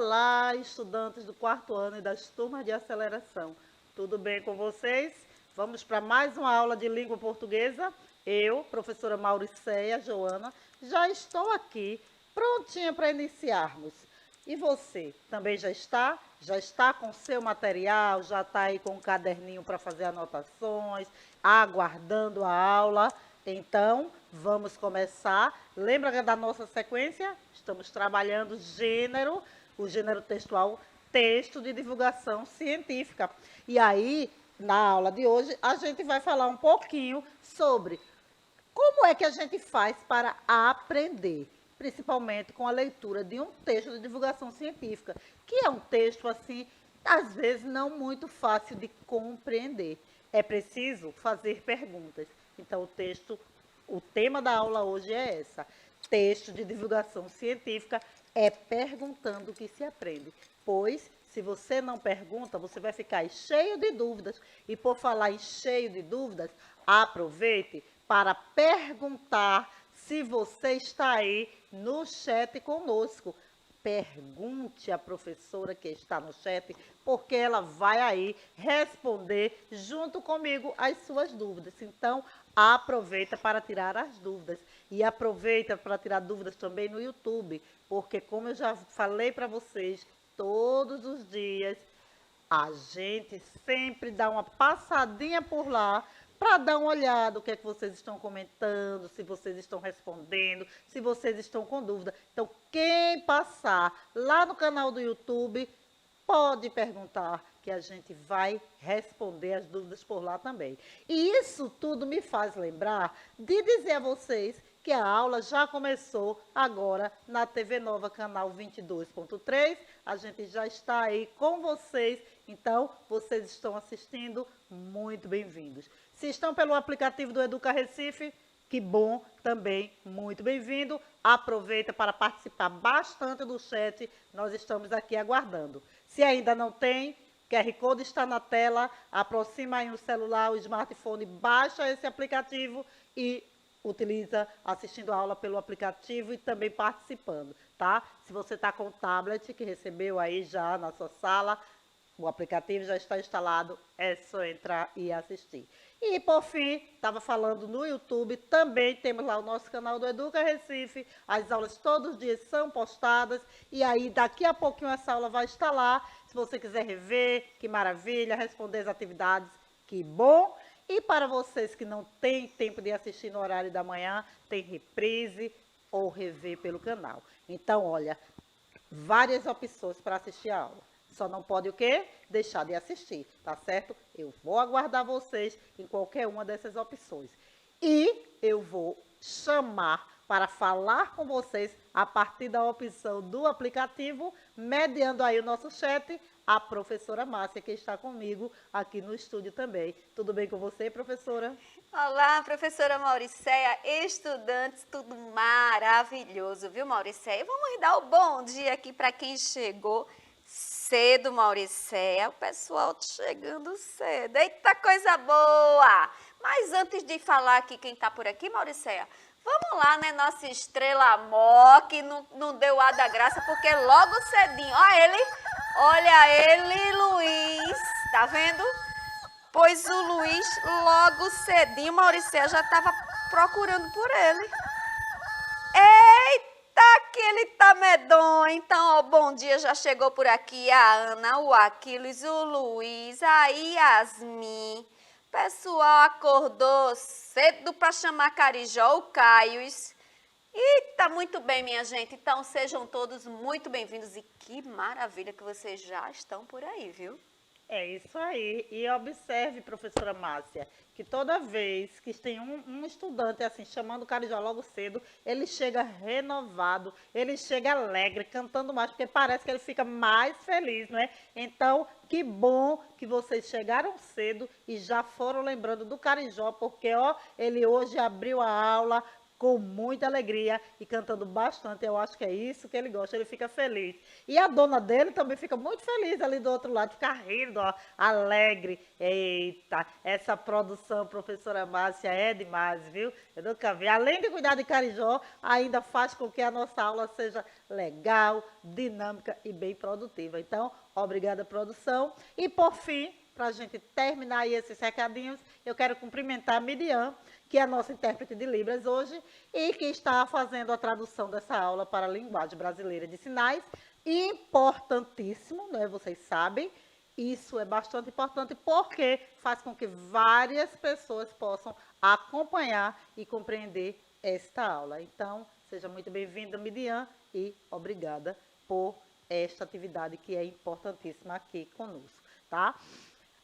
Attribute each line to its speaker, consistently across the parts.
Speaker 1: Olá, estudantes do quarto ano e das turmas de aceleração. Tudo bem com vocês? Vamos para mais uma aula de língua portuguesa. Eu, professora Mauriceia Joana, já estou aqui, prontinha para iniciarmos. E você, também já está? Já está com seu material? Já está aí com um caderninho para fazer anotações, aguardando a aula? Então, vamos começar. Lembra da nossa sequência? Estamos trabalhando o gênero textual, texto de divulgação científica. E aí, na aula de hoje, a gente vai falar um pouquinho sobre como é que a gente faz para aprender, principalmente com a leitura de um texto de divulgação científica, que é um texto, assim, às vezes não muito fácil de compreender. É preciso fazer perguntas. Então, o tema da aula hoje é essa. Texto de divulgação científica é perguntando que se aprende. Pois, se você não pergunta, você vai ficar cheio de dúvidas. E por falar em cheio de dúvidas, aproveite para perguntar se você está aí no chat conosco. Pergunte à professora que está no chat, porque ela vai aí responder junto comigo as suas dúvidas. Então, aproveita para tirar as dúvidas. E aproveita para tirar dúvidas também no YouTube, porque como eu já falei para vocês, todos os dias a gente sempre dá uma passadinha por lá para dar uma olhada o que é que vocês estão comentando, se vocês estão respondendo, se vocês estão com dúvida. Então, quem passar lá no canal do YouTube, pode perguntar, que a gente vai responder as dúvidas por lá também. E isso tudo me faz lembrar de dizer a vocês que a aula já começou agora na TV Nova, canal 22.3. A gente já está aí com vocês, então vocês estão assistindo, muito bem-vindos. Se estão pelo aplicativo do Educa Recife, que bom, também muito bem-vindo. Aproveita para participar bastante do chat, nós estamos aqui aguardando. Se ainda não tem, QR Code está na tela, aproxima aí o celular, o smartphone, baixa esse aplicativo e utiliza assistindo a aula pelo aplicativo e também participando, tá? Se você está com o tablet que recebeu aí já na sua sala, o aplicativo já está instalado, é só entrar e assistir. E, por fim, estava falando no YouTube, também temos lá o nosso canal do Educa Recife, as aulas todos os dias são postadas, e aí daqui a pouquinho essa aula vai estar lá, se você quiser rever, que maravilha, responder as atividades, que bom. E para vocês que não têm tempo de assistir no horário da manhã, tem reprise ou rever pelo canal. Então, olha, várias opções para assistir a aula. Só não pode o quê? Deixar de assistir, tá certo? Eu vou aguardar vocês em qualquer uma dessas opções. E eu vou chamar para falar com vocês a partir da opção do aplicativo, mediando aí o nosso chat, a professora Márcia, que está comigo aqui no estúdio também. Tudo bem com você, professora?
Speaker 2: Olá, professora Mauriceia, estudantes, tudo maravilhoso, viu, Mauriceia? Vamos dar o bom dia aqui para quem chegou cedo, Mauriceia. O pessoal chegando cedo. Eita, coisa boa! Mas antes de falar aqui quem está por aqui, Mauriceia, vamos lá, né, nossa estrela mó, que não deu a da graça, porque logo cedinho, olha ele, Luiz, tá vendo? Pois o Luiz, logo cedinho, Mauriceia já estava procurando por ele. Eita, que ele tá medonho. Então, ó, bom dia, já chegou por aqui a Ana, o Aquiles, o Luiz, a Yasmin. Pessoal acordou cedo para chamar Carijó, o Caio. Eita, muito bem, minha gente. Então, sejam todos muito bem-vindos. E que maravilha que vocês já estão por aí, viu?
Speaker 1: É isso aí. E observe, professora Márcia, que toda vez que tem um estudante assim, chamando o Carijó logo cedo, ele chega renovado, ele chega alegre, cantando mais, porque parece que ele fica mais feliz, não é? Então, que bom que vocês chegaram cedo e já foram lembrando do Carijó, porque ó, ele hoje abriu a aula com muita alegria e cantando bastante. Eu acho que é isso que ele gosta, ele fica feliz. E a dona dele também fica muito feliz ali do outro lado, fica rindo, ó, alegre. Eita, essa produção, professora Márcia, é demais, viu? Eu nunca vi. Além de cuidar de Carijó, ainda faz com que a nossa aula seja legal, dinâmica e bem produtiva. Então, obrigada, produção. E, por fim, para a gente terminar aí esses recadinhos, eu quero cumprimentar a Miriam, que é a nossa intérprete de Libras hoje e que está fazendo a tradução dessa aula para a linguagem brasileira de sinais. Importantíssimo, né? Vocês sabem, isso é bastante importante porque faz com que várias pessoas possam acompanhar e compreender esta aula. Então, seja muito bem-vinda, Miriam, e obrigada por esta atividade que é importantíssima aqui conosco, tá?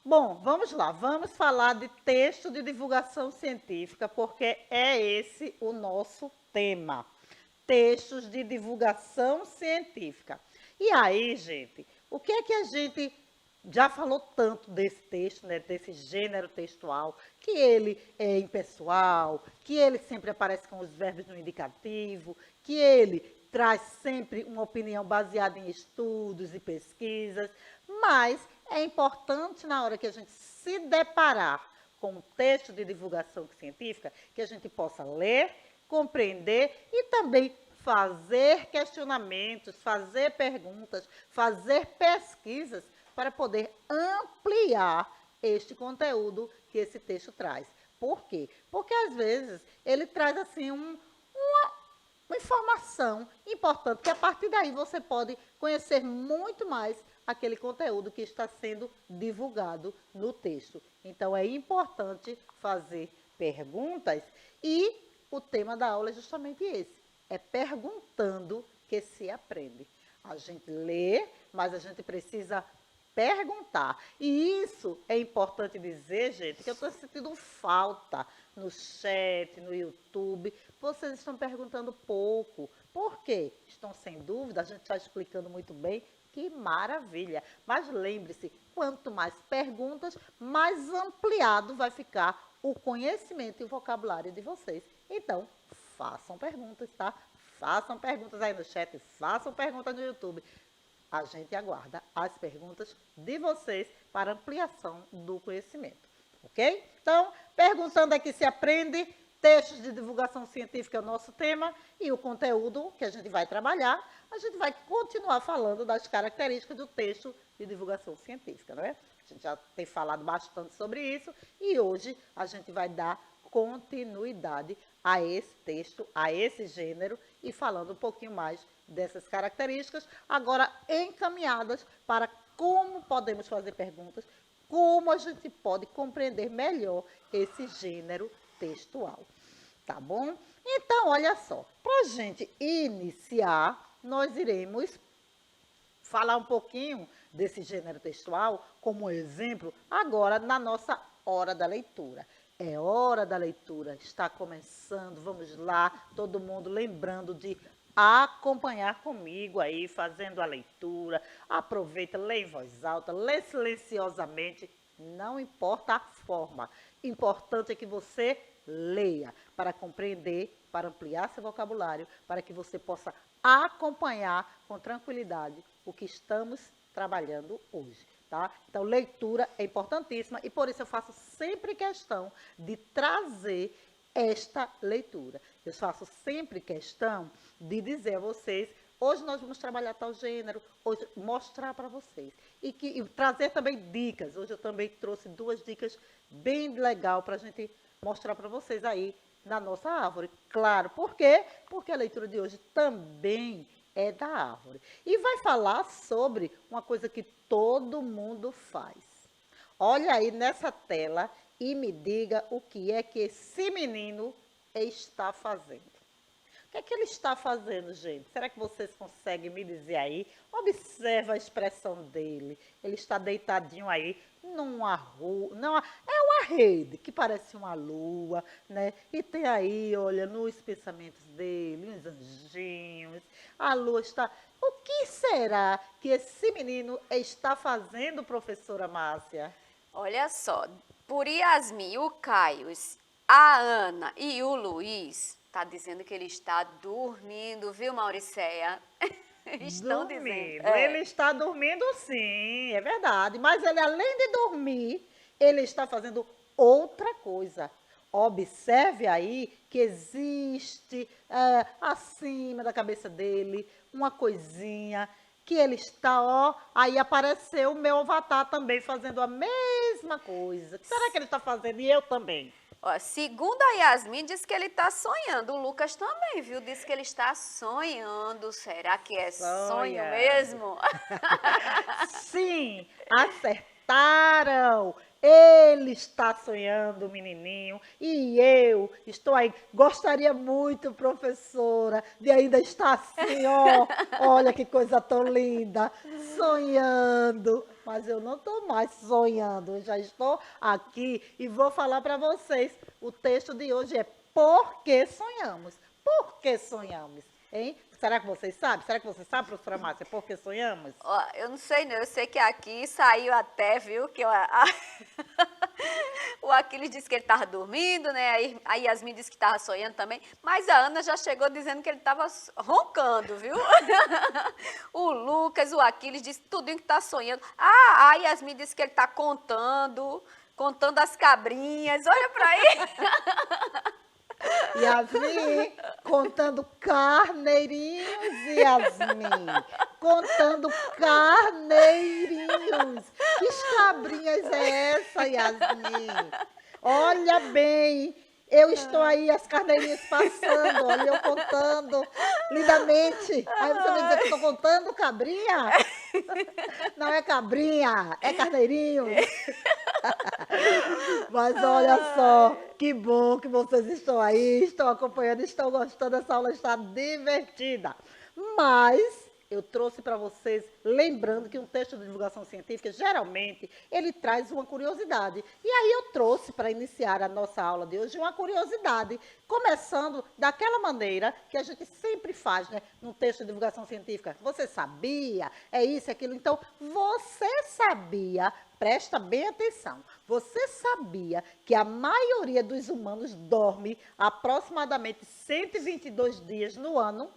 Speaker 1: Bom, vamos lá, vamos falar de texto de divulgação científica, porque é esse o nosso tema. Textos de divulgação científica. E aí, gente, o que é que a gente já falou tanto desse texto, né, desse gênero textual, que ele é impessoal, que ele sempre aparece com os verbos no indicativo, que ele traz sempre uma opinião baseada em estudos e pesquisas, mas é importante na hora que a gente se deparar com um texto de divulgação científica, que a gente possa ler, compreender e também fazer questionamentos, fazer perguntas, fazer pesquisas para poder ampliar este conteúdo que esse texto traz. Por quê? Porque às vezes ele traz assim uma informação importante que a partir daí você pode conhecer muito mais aquele conteúdo que está sendo divulgado no texto. Então, é importante fazer perguntas e o tema da aula é justamente esse. É perguntando que se aprende. A gente lê, mas a gente precisa perguntar. E isso é importante dizer, gente, que eu estou sentindo falta no chat, no YouTube. Vocês estão perguntando pouco. Por quê? Estão sem dúvida, a gente está explicando muito bem. Que maravilha! Mas lembre-se, quanto mais perguntas, mais ampliado vai ficar o conhecimento e o vocabulário de vocês. Então, façam perguntas, tá? Façam perguntas aí no chat, façam perguntas no YouTube. A gente aguarda as perguntas de vocês para ampliação do conhecimento, ok? Então, perguntando aqui se aprende, textos de divulgação científica é o nosso tema e o conteúdo que a gente vai trabalhar, a gente vai continuar falando das características do texto de divulgação científica, não é? A gente já tem falado bastante sobre isso e hoje a gente vai dar continuidade a esse texto, a esse gênero e falando um pouquinho mais dessas características, agora encaminhadas para como podemos fazer perguntas, como a gente pode compreender melhor esse gênero textual, tá bom? Então, olha só, para a gente iniciar, nós iremos falar um pouquinho desse gênero textual como exemplo agora na nossa hora da leitura. É hora da leitura, está começando, vamos lá, todo mundo lembrando de acompanhar comigo aí, fazendo a leitura, aproveita, lê em voz alta, lê silenciosamente, não importa a forma, importante é que você leia para compreender, para ampliar seu vocabulário, para que você possa acompanhar com tranquilidade o que estamos trabalhando hoje. Tá? Então, leitura é importantíssima e por isso eu faço sempre questão de trazer esta leitura. Eu faço sempre questão de dizer a vocês, hoje nós vamos trabalhar tal gênero, hoje mostrar para vocês. E trazer também dicas. Hoje eu também trouxe 2 dicas bem legais para a gente mostrar para vocês aí na nossa árvore. Claro, por quê? Porque a leitura de hoje também é da árvore. E vai falar sobre uma coisa que todo mundo faz. Olha aí nessa tela e me diga o que é que esse menino está fazendo. O que é que ele está fazendo, gente? Será que vocês conseguem me dizer aí? Observa a expressão dele. Ele está deitadinho aí numa rua, é uma rede que parece uma lua, né? E tem aí, olha, nos pensamentos dele, uns anjinhos. A lua está... O que será que esse menino está fazendo, professora Márcia?
Speaker 2: Olha só, por Yasmin, o Caio, a Ana e o Luiz, está dizendo que ele está dormindo, viu, Mauricéia? Estão
Speaker 1: Dormindo.
Speaker 2: dizendo.
Speaker 1: Ele está dormindo sim, é verdade. Mas ele, além de dormir, ele está fazendo outra coisa. Observe aí que existe acima da cabeça dele uma coisinha que ele está, ó, aí apareceu o meu avatar também fazendo a mesma coisa. O que será que ele está fazendo? E eu também.
Speaker 2: Ó, segundo a Yasmin, diz que ele está sonhando. O Lucas também, viu? Diz que ele está sonhando. Será que é sonho
Speaker 1: Sonha.
Speaker 2: mesmo?
Speaker 1: Sim, acertaram. Ele está sonhando, menininho, e eu estou aí. Gostaria muito, professora, de ainda estar assim, ó. Olha que coisa tão linda, sonhando. Mas eu não estou mais sonhando, eu já estou aqui e vou falar para vocês. O texto de hoje é Por que sonhamos? Por que sonhamos? Hein? Será que vocês sabem? Será que você sabe, professora Márcia, por que sonhamos?
Speaker 2: Ó, eu não sei não, eu sei que aqui saiu até, viu, que o Aquiles disse que ele estava dormindo, né, aí a Yasmin disse que estava sonhando também, mas a Ana já chegou dizendo que ele estava roncando, viu? O Lucas, o Aquiles disse tudinho que está sonhando. Ah, a Yasmin disse que ele está contando as cabrinhas, olha para aí.
Speaker 1: Yasmin, contando carneirinhos, Yasmin. Contando carneirinhos. Que cabrinhas é essa, Yasmin? Olha bem, eu estou aí, as carneirinhas passando, olha eu contando lindamente. Aí você vai dizer que eu estou contando cabrinha? Não é cabrinha, é carneirinho. Mas olha só, que bom que vocês estão aí, estão acompanhando, estão gostando, essa aula está divertida. Mas eu trouxe para vocês, lembrando que um texto de divulgação científica, geralmente, ele traz uma curiosidade. E aí eu trouxe para iniciar a nossa aula de hoje uma curiosidade, começando daquela maneira que a gente sempre faz, né? Num texto de divulgação científica. Você sabia? É isso, é aquilo. Então, você sabia, presta bem atenção, você sabia que a maioria dos humanos dorme aproximadamente 122 dias no ano?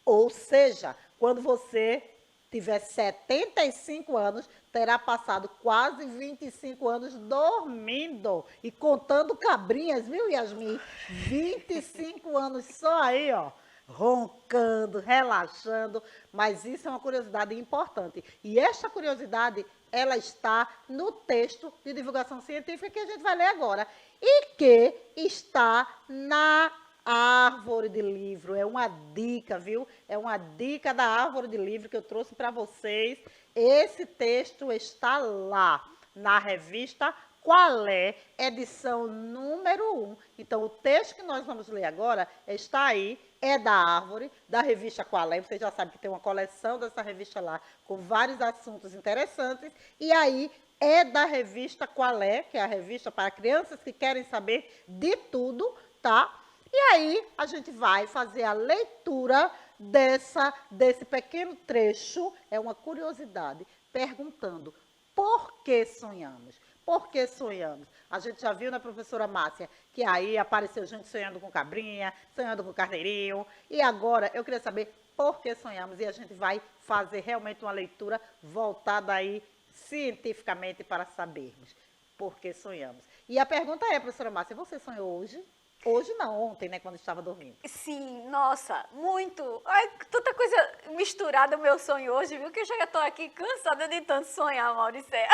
Speaker 1: Ou seja, quando você tiver 75 anos, terá passado quase 25 anos dormindo e contando cabrinhas, viu, Yasmin? 25 anos só aí, ó, roncando, relaxando, mas isso é uma curiosidade importante. E esta curiosidade, ela está no texto de divulgação científica que a gente vai ler agora e que está na árvore de livro. É uma dica, viu? É uma dica da árvore de livro que eu trouxe para vocês. Esse texto está lá na revista Qual é, edição número 1. Então, o texto que nós vamos ler agora está aí, é da árvore, da revista Qual é. Você já sabe que tem uma coleção dessa revista lá, com vários assuntos interessantes. E aí, é da revista Qual é, que é a revista para crianças que querem saber de tudo, tá? E aí, a gente vai fazer a leitura desse pequeno trecho, é uma curiosidade, perguntando por que sonhamos? Por que sonhamos? A gente já viu na professora Márcia que aí apareceu gente sonhando com cabrinha, sonhando com carneirinho, e agora eu queria saber por que sonhamos, e a gente vai fazer realmente uma leitura voltada aí cientificamente para sabermos por que sonhamos. E a pergunta é, professora Márcia, você sonhou hoje? Hoje não, ontem, né, quando estava dormindo.
Speaker 2: Sim, nossa, muito. Ai, tanta coisa misturada o meu sonho hoje, viu? Que eu já estou aqui cansada de tanto sonhar, Mauricéia.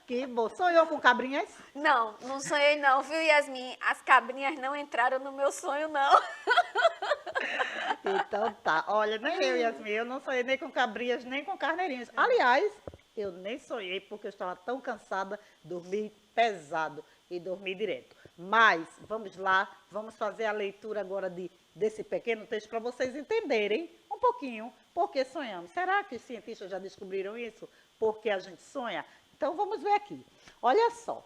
Speaker 1: Que bom. Sonhou com cabrinhas?
Speaker 2: Não, não sonhei não, viu, Yasmin? As cabrinhas não entraram no meu sonho, não.
Speaker 1: Então tá. Olha, nem eu, Yasmin, eu não sonhei nem com cabrinhas, nem com carneirinhos. Aliás, eu nem sonhei porque eu estava tão cansada, dormi pesado e dormi direto. Mas, vamos lá, vamos fazer a leitura agora desse pequeno texto para vocês entenderem um pouquinho por que sonhamos. Será que os cientistas já descobriram isso? Por que a gente sonha? Então, vamos ver aqui. Olha só.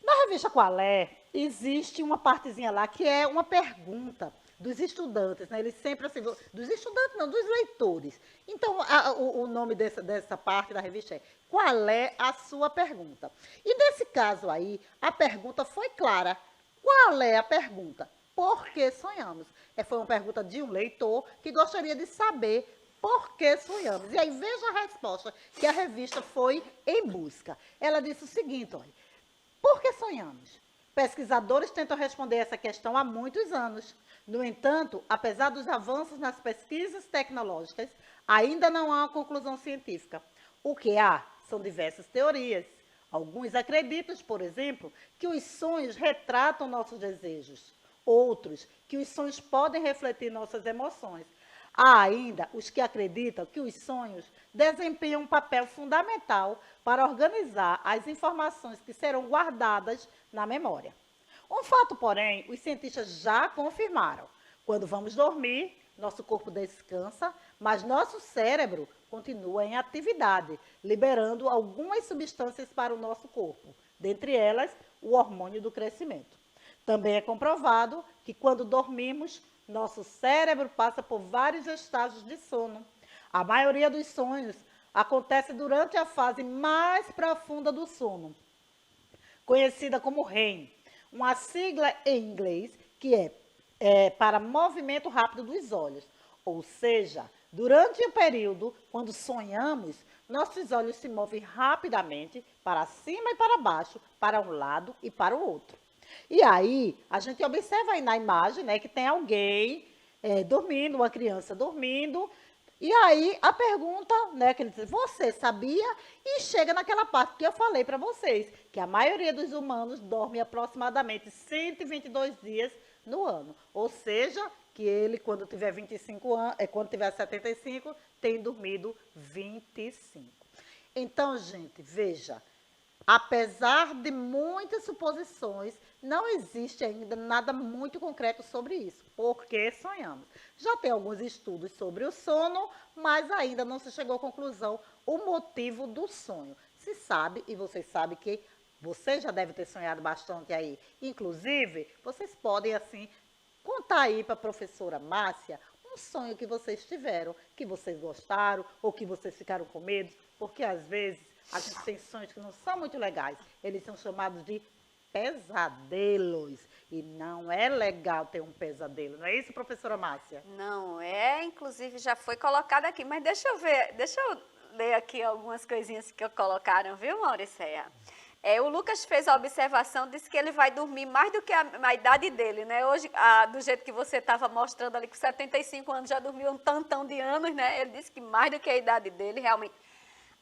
Speaker 1: Na revista Qual é, existe uma partezinha lá que é uma pergunta dos estudantes, né? Eles sempre assim, dos estudantes não, dos leitores. Então, o nome dessa parte da revista é Qual é a sua pergunta? E nesse caso aí, a pergunta foi clara. Qual é a pergunta? por que sonhamos? Foi uma pergunta de um leitor que gostaria de saber por que sonhamos. E aí veja a resposta que a revista foi em busca. Ela disse o seguinte, olha, por que sonhamos? Pesquisadores tentam responder essa questão há muitos anos. No entanto, apesar dos avanços nas pesquisas tecnológicas, ainda não há uma conclusão científica. O que há são diversas teorias. Alguns acreditam, por exemplo, que os sonhos retratam nossos desejos. Outros, que os sonhos podem refletir nossas emoções. Há ainda os que acreditam que os sonhos desempenham um papel fundamental para organizar as informações que serão guardadas na memória. Um fato, porém, os cientistas já confirmaram. Quando vamos dormir, nosso corpo descansa, mas nosso cérebro continua em atividade, liberando algumas substâncias para o nosso corpo, dentre elas o hormônio do crescimento. Também é comprovado que quando dormimos, nosso cérebro passa por vários estágios de sono. A maioria dos sonhos acontece durante a fase mais profunda do sono, conhecida como REM, uma sigla em inglês que é para movimento rápido dos olhos. Ou seja, durante o período, quando sonhamos, nossos olhos se movem rapidamente para cima e para baixo, para um lado e para o outro. E aí, a gente observa aí na imagem, né, que tem alguém dormindo, uma criança dormindo. E aí, a pergunta, né, que ele diz, você sabia? E chega naquela parte que eu falei para vocês, que a maioria dos humanos dorme aproximadamente 122 dias no ano. Ou seja, que ele, quando tiver 25 anos, quando tiver 75, tem dormido 25. Então, gente, veja, apesar de muitas suposições, não existe ainda nada muito concreto sobre isso. Por que sonhamos? Já tem alguns estudos sobre o sono, mas ainda não se chegou à conclusão o motivo do sonho. Se sabe, e vocês sabem que você já deve ter sonhado bastante aí. Inclusive, vocês podem, assim, contar aí para a professora Márcia um sonho que vocês tiveram, que vocês gostaram ou que vocês ficaram com medo, porque às vezes a gente tem sonhos que não são muito legais. Eles são chamados de pesadelos. E não é legal ter um pesadelo. Não é isso, professora Márcia?
Speaker 2: Não é, inclusive já foi colocado aqui, mas deixa eu ler aqui algumas coisinhas que colocaram, viu, Mauriceia? O Lucas fez a observação, disse que ele vai dormir mais do que a idade dele, né? Hoje, do jeito que você estava mostrando ali, com 75 anos, já dormiu um tantão de anos, né? Ele disse que mais do que a idade dele, realmente.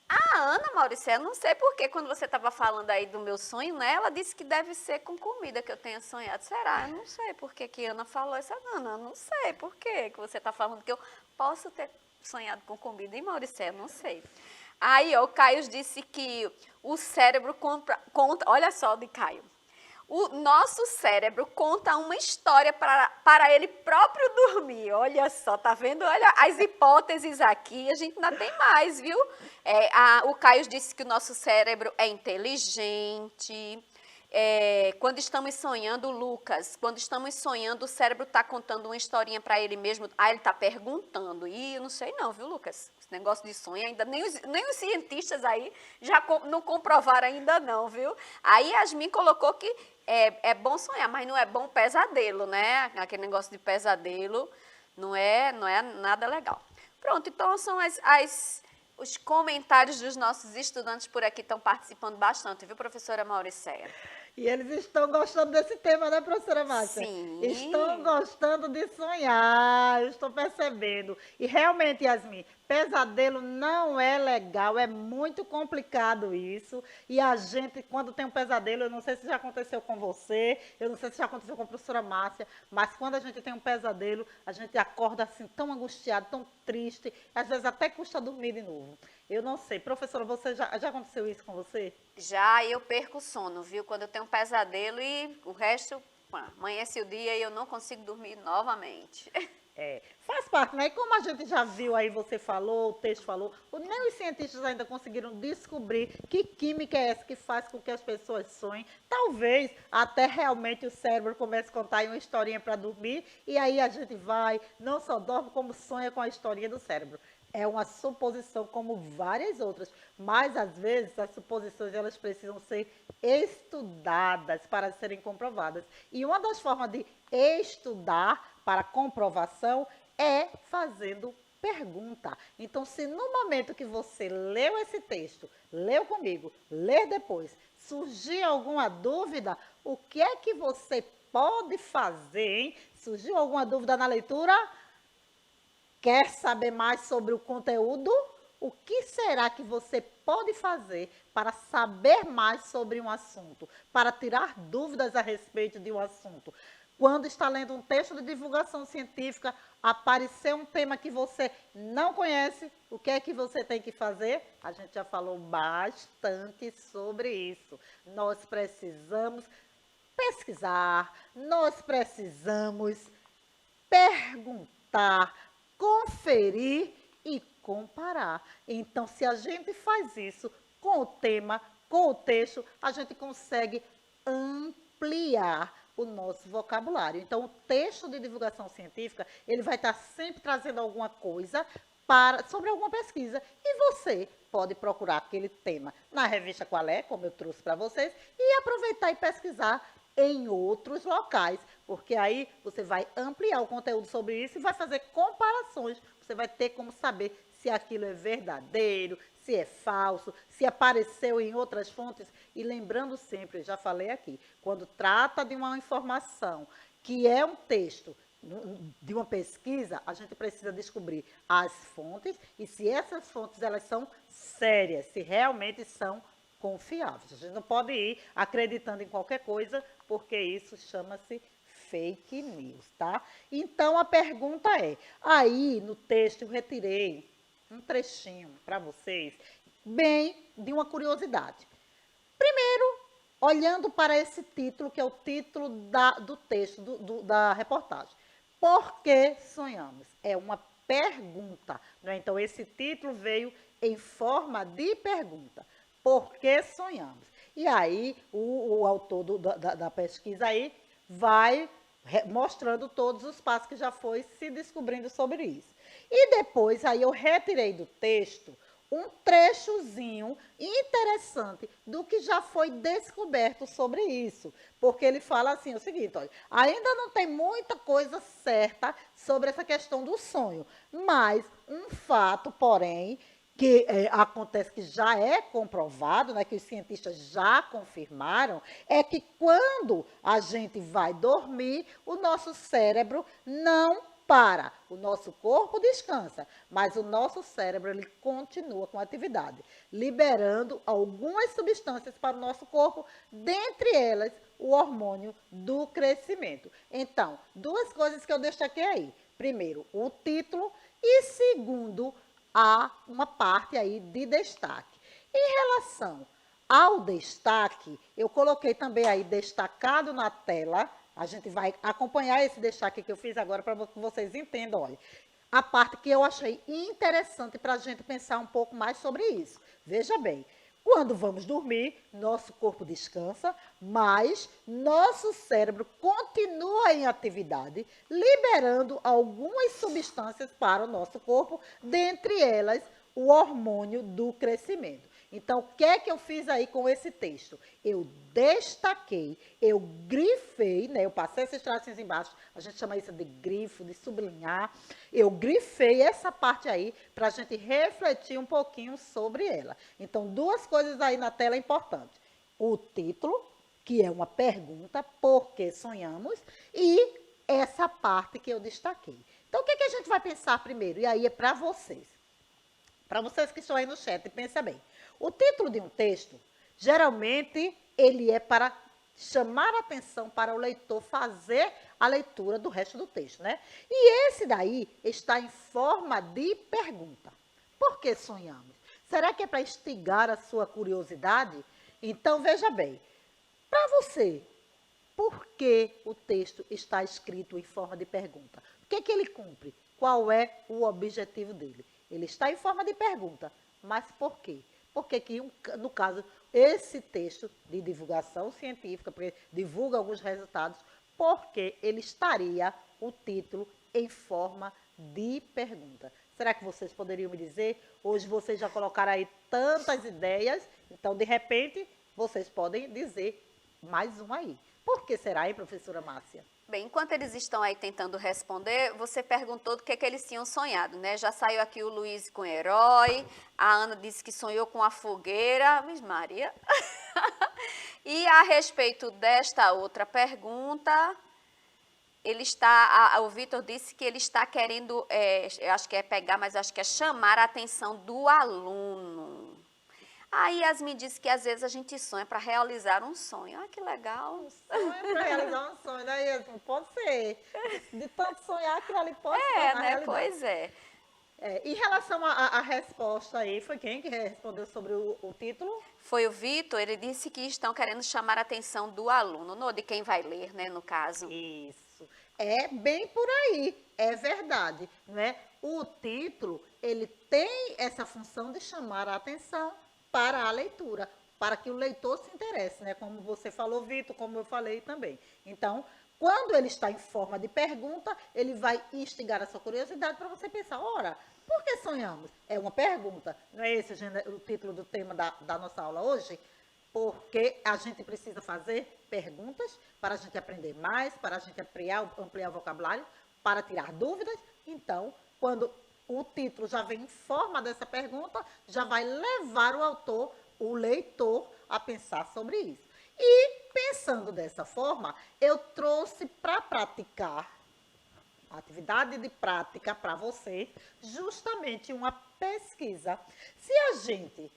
Speaker 2: A Ana, Mauriceia, não sei porquê, quando você estava falando aí do meu sonho, né? Ela disse que deve ser com comida que eu tenha sonhado. Será? Eu não sei por que a Ana falou isso. Ana, eu não sei por que você está falando que eu posso ter sonhado com comida. E Mauriceia, não sei. Aí, o Caio disse que o cérebro conta, olha só de Caio. O nosso cérebro conta uma história para ele próprio dormir. Olha só, tá vendo? Olha as hipóteses aqui, a gente ainda tem mais, viu? O Caio disse que o nosso cérebro é inteligente. Quando estamos sonhando, Lucas, quando estamos sonhando, o cérebro está contando uma historinha para ele mesmo. Ele está perguntando. E eu não sei não, viu, Lucas? Esse negócio de sonho ainda, nem os cientistas aí já não comprovaram ainda não, viu? Aí Yasmin colocou que é bom sonhar, mas não é bom pesadelo, né? Aquele negócio de pesadelo não é nada legal. Pronto, então são os comentários dos nossos estudantes por aqui estão participando bastante, viu, professora Mauriceia?
Speaker 1: E eles estão gostando desse tema, né, professora Márcia?
Speaker 2: Sim.
Speaker 1: Estão gostando de sonhar, eu estou percebendo. E realmente, Yasmin, pesadelo não é legal, é muito complicado isso. E a gente, quando tem um pesadelo, eu não sei se já aconteceu com você, eu não sei se já aconteceu com a professora Márcia, mas quando a gente tem um pesadelo, a gente acorda assim tão angustiado, tão triste, às vezes até custa dormir de novo. Eu não sei. Professora, você já aconteceu isso com você?
Speaker 2: Já, eu perco o sono, viu? Quando eu tenho um pesadelo e o resto, amanhece o dia e eu não consigo dormir novamente.
Speaker 1: Faz parte, né? E como a gente já viu aí, você falou, o texto falou, nem os cientistas ainda conseguiram descobrir que química é essa que faz com que as pessoas sonhem. Talvez até realmente o cérebro comece a contar aí uma historinha para dormir e aí a gente vai, não só dorme, como sonha com a historinha do cérebro. É uma suposição como várias outras, mas às vezes as suposições elas precisam ser estudadas para serem comprovadas. E uma das formas de estudar para comprovação é fazendo pergunta. Então, se no momento que você leu esse texto, leu comigo, ler depois, surgir alguma dúvida, o que é que você pode fazer, hein? Surgiu alguma dúvida na leitura? Quer saber mais sobre o conteúdo? O que será que você pode fazer para saber mais sobre um assunto, para tirar dúvidas a respeito de um assunto? Quando está lendo um texto de divulgação científica, aparecer um tema que você não conhece, o que é que você tem que fazer? A gente já falou bastante sobre isso. Nós precisamos pesquisar, nós precisamos perguntar, conferir e comparar. Então, se a gente faz isso com o tema, com o texto, a gente consegue ampliar o nosso vocabulário. Então, o texto de divulgação científica, ele vai estar sempre trazendo alguma coisa sobre alguma pesquisa. E você pode procurar aquele tema na revista Qual é, como eu trouxe para vocês, e aproveitar e pesquisar em outros locais, porque aí você vai ampliar o conteúdo sobre isso e vai fazer comparações. Você vai ter como saber se aquilo é verdadeiro, se é falso, se apareceu em outras fontes. E lembrando sempre, eu já falei aqui, quando trata de uma informação que é um texto de uma pesquisa, a gente precisa descobrir as fontes e se essas fontes elas são sérias, se realmente são confiáveis. A gente não pode ir acreditando em qualquer coisa, porque isso chama-se fake news, tá? Então, a pergunta é, aí no texto eu retirei um trechinho para vocês, bem de uma curiosidade. Primeiro, olhando para esse título, que é o título do texto, da reportagem. Por que sonhamos? É uma pergunta, né? Então, esse título veio em forma de pergunta. Por que sonhamos? E aí, o autor da pesquisa aí vai mostrando todos os passos que já foi se descobrindo sobre isso. E depois, aí eu retirei do texto um trechozinho interessante do que já foi descoberto sobre isso. Porque ele fala assim, o seguinte, olha, ainda não tem muita coisa certa sobre essa questão do sonho, mas um fato, porém, que acontece que já é comprovado, né, que os cientistas já confirmaram, é que quando a gente vai dormir, o nosso cérebro não para. O nosso corpo descansa, mas o nosso cérebro ele continua com atividade, liberando algumas substâncias para o nosso corpo, dentre elas o hormônio do crescimento. Então, duas coisas que eu destaquei aí. Primeiro, o título e segundo, há uma parte aí de destaque. Em relação ao destaque, eu coloquei também aí destacado na tela. A gente vai acompanhar esse destaque que eu fiz agora para que vocês entendam, olha. A parte que eu achei interessante para a gente pensar um pouco mais sobre isso. Veja bem, quando vamos dormir, nosso corpo descansa, mas nosso cérebro continua em atividade, liberando algumas substâncias para o nosso corpo, dentre elas o hormônio do crescimento. Então, o que é que eu fiz aí com esse texto? Eu destaquei, eu grifei, né? Eu passei esses tracinhos embaixo, a gente chama isso de grifo, de sublinhar. Eu grifei essa parte aí para a gente refletir um pouquinho sobre ela. Então, duas coisas aí na tela importantes. O título, que é uma pergunta, por que sonhamos? E essa parte que eu destaquei. Então, o que é que a gente vai pensar primeiro? E aí é para vocês. Para vocês que estão aí no chat, pensa bem. O título de um texto, geralmente, ele é para chamar a atenção para o leitor fazer a leitura do resto do texto, né? E esse daí está em forma de pergunta. Por que sonhamos? Será que é para instigar a sua curiosidade? Então, veja bem, para você, por que o texto está escrito em forma de pergunta? O que é que ele cumpre? Qual é o objetivo dele? Ele está em forma de pergunta, mas por quê? Porque que, no caso, esse texto de divulgação científica, porque divulga alguns resultados, porque ele estaria o título em forma de pergunta. Será que vocês poderiam me dizer? Hoje vocês já colocaram aí tantas ideias, então, de repente, vocês podem dizer mais um aí. Por que será, hein, professora Márcia?
Speaker 2: Bem, enquanto eles estão aí tentando responder, você perguntou do que eles tinham sonhado, né? Já saiu aqui o Luiz com o herói, a Ana disse que sonhou com a fogueira, Miss Maria. E a respeito desta outra pergunta, o Vitor disse que ele está querendo, eu acho que é pegar, mas acho que é chamar a atenção do aluno. Aí Yasmin disse que às vezes a gente sonha para realizar um sonho. Ah, que legal.
Speaker 1: Um sonho para realizar um sonho, né, Yasmin? Pode ser. De tanto sonhar, aquilo ali pode ser
Speaker 2: É,
Speaker 1: na
Speaker 2: né?
Speaker 1: realidade.
Speaker 2: Pois é.
Speaker 1: Em relação à resposta aí, foi quem que respondeu sobre o título?
Speaker 2: Foi o Vitor, ele disse que estão querendo chamar a atenção do aluno, não de quem vai ler, né, no caso.
Speaker 1: Isso. É bem por aí, é verdade, não é? O título, ele tem essa função de chamar a atenção para a leitura, para que o leitor se interesse, né? Como você falou, Vitor, como eu falei também. Então, quando ele está em forma de pergunta, ele vai instigar a sua curiosidade para você pensar, ora, por que sonhamos? É uma pergunta, não é esse o título do tema da nossa aula hoje? Porque a gente precisa fazer perguntas para a gente aprender mais, para a gente ampliar o vocabulário, para tirar dúvidas. Então, quando o título já vem em forma dessa pergunta, já vai levar o autor, o leitor, a pensar sobre isso. E, pensando dessa forma, eu trouxe para praticar, atividade de prática para vocês, justamente uma pesquisa. Se a gente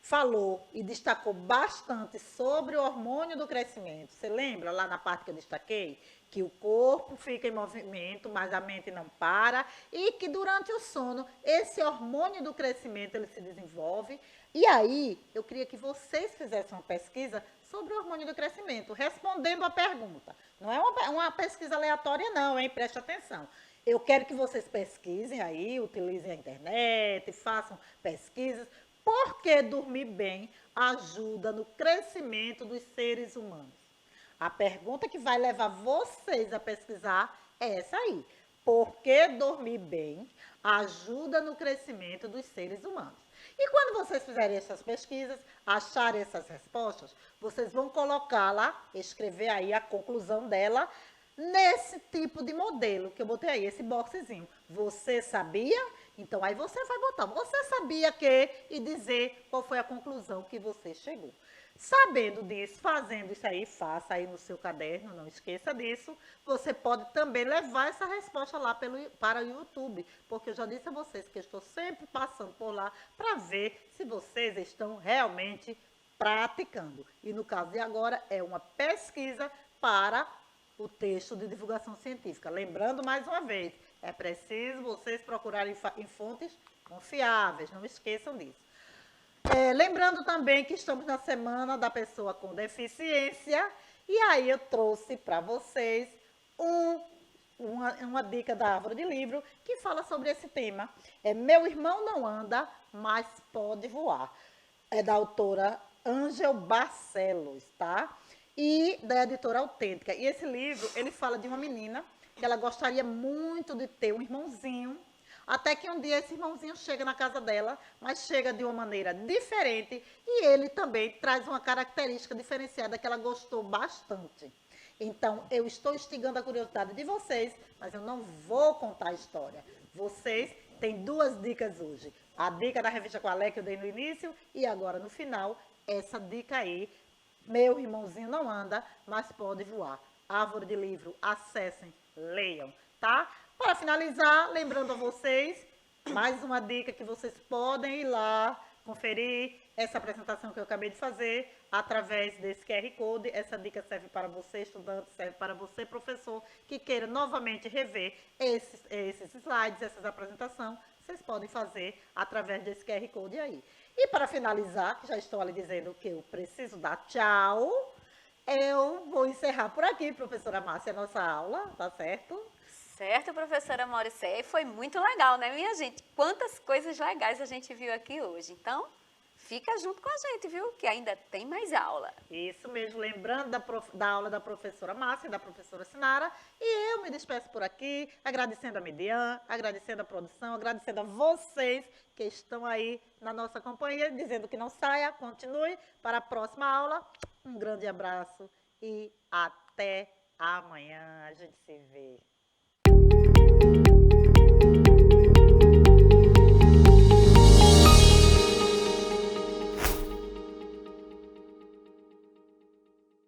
Speaker 1: falou e destacou bastante sobre o hormônio do crescimento. Você lembra lá na parte que eu destaquei? Que o corpo fica em movimento, mas a mente não para. E que durante o sono, esse hormônio do crescimento ele se desenvolve. E aí, eu queria que vocês fizessem uma pesquisa sobre o hormônio do crescimento, respondendo a pergunta. Não é uma pesquisa aleatória não, hein? Preste atenção. Eu quero que vocês pesquisem aí, utilizem a internet, façam pesquisas. Porque dormir bem ajuda no crescimento dos seres humanos? A pergunta que vai levar vocês a pesquisar é essa aí. Por que dormir bem ajuda no crescimento dos seres humanos? E quando vocês fizerem essas pesquisas, acharem essas respostas, vocês vão colocá-la, escrever aí a conclusão dela, nesse tipo de modelo que eu botei aí, esse boxezinho. Você sabia? Então, aí você vai botar, você sabia que, e dizer qual foi a conclusão que você chegou. Sabendo disso, fazendo isso aí, faça aí no seu caderno, não esqueça disso. Você pode também levar essa resposta lá para o YouTube, porque eu já disse a vocês que eu estou sempre passando por lá para ver se vocês estão realmente praticando. E no caso de agora, é uma pesquisa para o texto de divulgação científica. Lembrando mais uma vez, é preciso vocês procurarem em fontes confiáveis, não esqueçam disso. Lembrando também que estamos na Semana da Pessoa com Deficiência, e aí eu trouxe para vocês uma dica da Árvore de Livro que fala sobre esse tema. Meu Irmão Não Anda, Mas Pode Voar. É da autora Ângel Barcelos, tá? E da editora Autêntica. E esse livro, ele fala de uma menina que ela gostaria muito de ter um irmãozinho, até que um dia esse irmãozinho chega na casa dela, mas chega de uma maneira diferente e ele também traz uma característica diferenciada que ela gostou bastante. Então, eu estou instigando a curiosidade de vocês, mas eu não vou contar a história. Vocês têm duas dicas hoje. A dica da revista Qualé que eu dei no início e agora no final, essa dica aí. Meu irmãozinho não anda, mas pode voar. Árvore de Livro, acessem, leiam, tá? Para finalizar, lembrando a vocês, mais uma dica que vocês podem ir lá conferir essa apresentação que eu acabei de fazer através desse QR Code. Essa dica serve para você, estudante, serve para você, professor, que queira novamente rever esses slides, essas apresentações. Vocês podem fazer através desse QR Code aí. E para finalizar, que já estou ali dizendo que eu preciso dar tchau, eu vou encerrar por aqui, professora Márcia, a nossa aula, tá certo?
Speaker 2: Certo, professora Mauricéia, e foi muito legal, né, minha gente? Quantas coisas legais a gente viu aqui hoje. Então, Fica junto com a gente, viu? Que ainda tem mais aula.
Speaker 1: Isso mesmo, lembrando da aula da professora Márcia e da professora Sinara. E eu me despeço por aqui, agradecendo a Midian, agradecendo a produção, agradecendo a vocês que estão aí na nossa companhia, dizendo que não saia, continue para a próxima aula. Um grande abraço e até amanhã. A gente se vê.